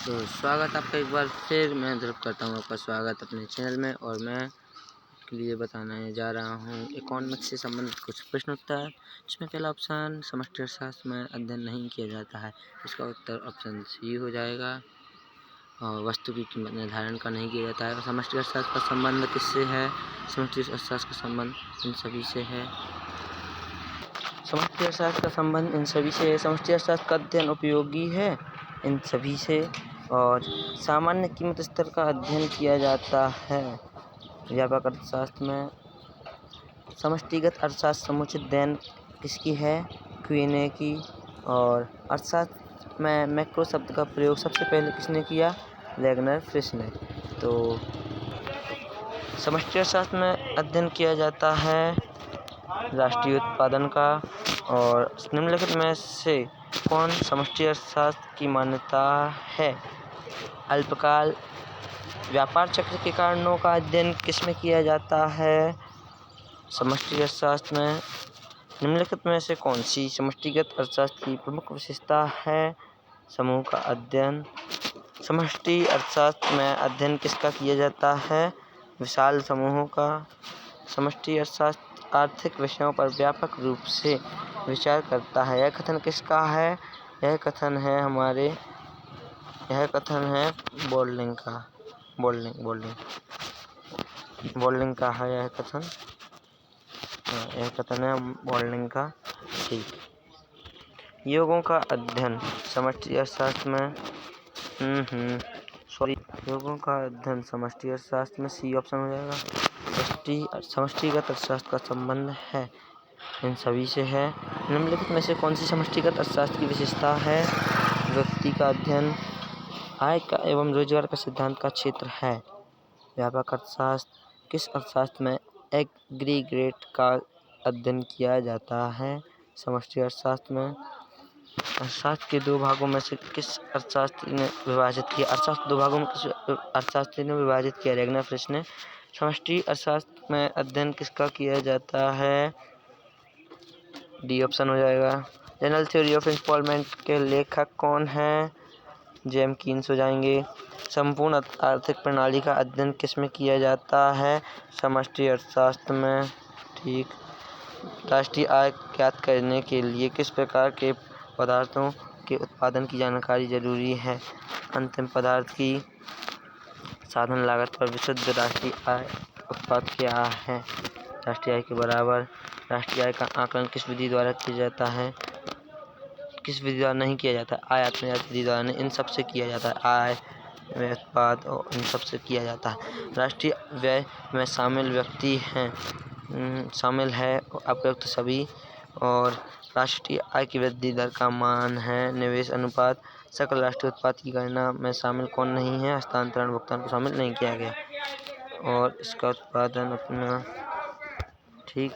तो स्वागत आपका एक बार फिर मैं ध्रुव करता हूँ आपका स्वागत अपने चैनल में। और मैं आपके लिए बताने जा रहा हूँ इकोनॉमिक्स से संबंधित कुछ प्रश्न उत्तर, जिसमें पहला ऑप्शन समष्टि अर्थशास्त्र में अध्ययन नहीं किया जाता है, इसका उत्तर ऑप्शन सी हो जाएगा। और वस्तु की कीमत निर्धारण का नहीं किया जाता है। समष्टि अर्थशास्त्र का संबंध किससे है? समष्टि अर्थशास्त्र का संबंध इन सभी से है। समष्टि अर्थशास्त्र का संबंध इन सभी से है। समष्टि अर्थशास्त्र का अध्ययन उपयोगी है इन सभी से। और सामान्य कीमत स्तर का अध्ययन किया जाता है। व्यापक अर्थशास्त्र में समष्टिगत अर्थशास्त्र समुचित देन किसकी है? क्विने की। और अर्थशास्त्र में मैक्रो शब्द का प्रयोग सबसे पहले किसने किया? वैगनर फिश ने। तो समष्टि अर्थशास्त्र में अध्ययन किया जाता है राष्ट्रीय उत्पादन का। और निम्नलिखित में से कौन समष्टि अर्थशास्त्र की मान्यता है? अल्पकाल व्यापार चक्र के कारणों का अध्ययन किसमें किया जाता है? समष्टि अर्थशास्त्र में। निम्नलिखित में से कौन सी समष्टिगत अर्थशास्त्र की प्रमुख विशेषता है? समूह का अध्ययन। समष्टि अर्थशास्त्र में अध्ययन किसका किया जाता है? विशाल समूहों का। समष्टि अर्थशास्त्र आर्थिक विषयों पर व्यापक रूप से विचार करता है। यह कथन किसका है? यह कथन है बोल्डिंग का। बोल्डिंग का है यह कथन। यह कथन है बोल्डिंग का। ठीक। योगों का अध्ययन समष्टि अर्थशास्त्र में योगों का अध्ययन समष्टि अर्थशास्त्र में सी ऑप्शन हो जाएगा। समष्टिगत अर्थशास्त्र का संबंध है इन सभी से है। निम्नलिखित में से कौन सी समष्टिगत अर्थशास्त्र की विशेषता है? व्यक्ति का अध्ययन। आय का एवं रोजगार का सिद्धांत का क्षेत्र है। व्यापक अर्थशास्त्र। किस अर्थशास्त्र में एग्रीगेट का अध्ययन किया जाता है? समष्टि अर्थशास्त्र में। अर्थशास्त्र के दो भागों में से किस अर्थशास्त्री ने विभाजित किया? अर्थशास्त्र दो भागों में किस अर्थशास्त्री ने विभाजित किया? वैगनर फिश ने। समष्टि अर्थशास्त्र में अध्ययन किसका किया जाता है? डी ऑप्शन हो जाएगा। जनरल थ्योरी ऑफ एम्प्लॉयमेंट के लेखक कौन हैं? जेम्स कीन्स हो जाएंगे। संपूर्ण आर्थिक प्रणाली का अध्ययन किसमें किया जाता है? समष्टि अर्थशास्त्र में। ठीक। राष्ट्रीय आय ज्ञात करने के लिए किस प्रकार के पदार्थों के उत्पादन की जानकारी जरूरी है? अंतिम पदार्थ की साधन लागत पर विशुद्ध राष्ट्रीय आय उत्पाद क्या है? राष्ट्रीय आय के बराबर। राष्ट्रीय आय का आकलन किस विधि द्वारा किया जाता है? किस विधि द्वारा नहीं किया जाता? आयात निर्यात विधि द्वारा नहीं, इन सबसे किया जाता है। आय व्यय उत्पाद और इन सबसे किया जाता है। राष्ट्रीय व्यय में शामिल है अप्रयुक्त सभी। और राष्ट्रीय आय की वृद्धि दर का मान है निवेश अनुपात। सकल राष्ट्रीय उत्पाद की गणना में शामिल कौन नहीं है? हस्तांतरण भुगतान को शामिल नहीं किया गया। और इसका उत्पादन अपना ठीक।